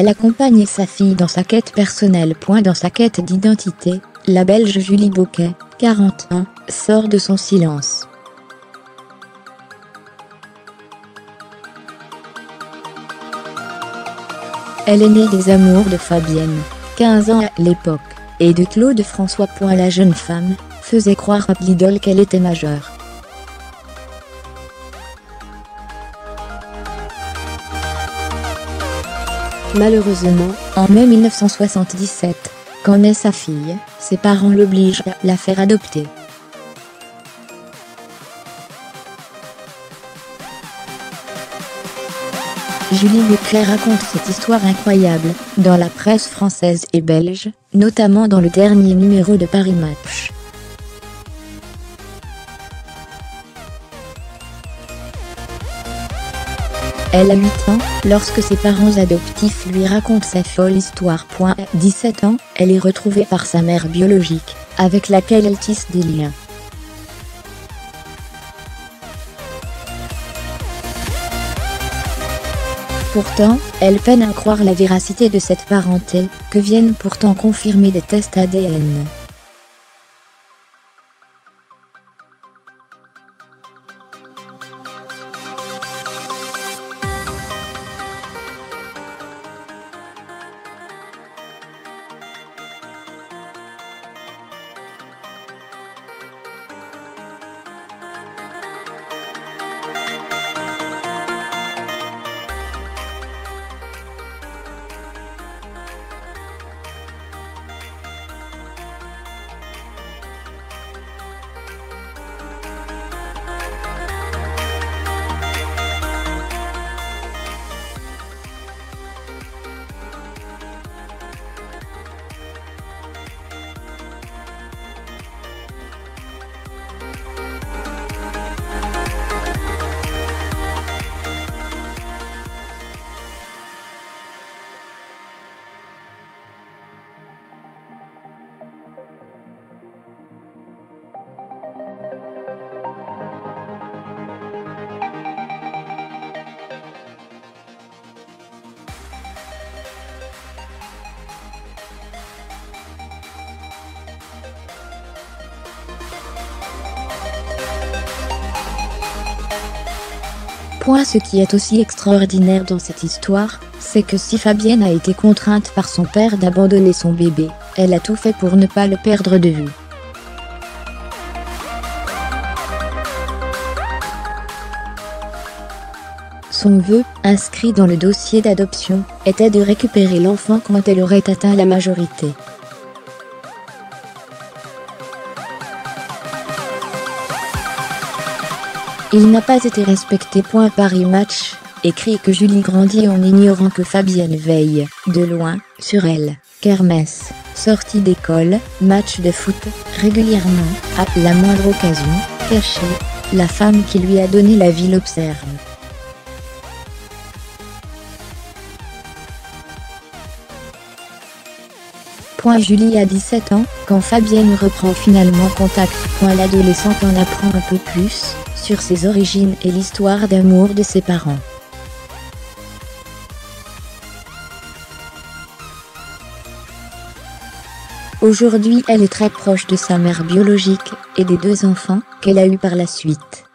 Elle accompagne sa fille dans sa quête personnelle. Dans sa quête d'identité, la Belge Julie Bouquet, 40 ans, sort de son silence. Elle est née des amours de Fabienne, 15 ans à l'époque, et de Claude François. La jeune femme faisait croire à l'idole qu'elle était majeure. Malheureusement, en mai 1977, quand naît sa fille, ses parents l'obligent à la faire adopter. Julie Bouquet raconte cette histoire incroyable dans la presse française et belge, notamment dans le dernier numéro de Paris Match. Elle a 8 ans, lorsque ses parents adoptifs lui racontent sa folle histoire. À 17 ans, elle est retrouvée par sa mère biologique, avec laquelle elle tisse des liens. Pourtant, elle peine à croire la véracité de cette parenté, que viennent pourtant confirmer des tests ADN. Ce qui est aussi extraordinaire dans cette histoire, c'est que si Fabienne a été contrainte par son père d'abandonner son bébé, elle a tout fait pour ne pas le perdre de vue. Son vœu, inscrit dans le dossier d'adoption, était de récupérer l'enfant quand elle aurait atteint la majorité. Il n'a pas été respecté. Paris Match écrit que Julie grandit en ignorant que Fabienne veille, de loin, sur elle. Kermesse, sortie d'école, match de foot, régulièrement, à la moindre occasion, cachée, la femme qui lui a donné la vie l'observe. Julie a 17 ans, quand Fabienne reprend finalement contact. L'adolescente en apprend un peu plus sur ses origines et l'histoire d'amour de ses parents. Aujourd'hui, elle est très proche de sa mère biologique et des 2 enfants qu'elle a eus par la suite.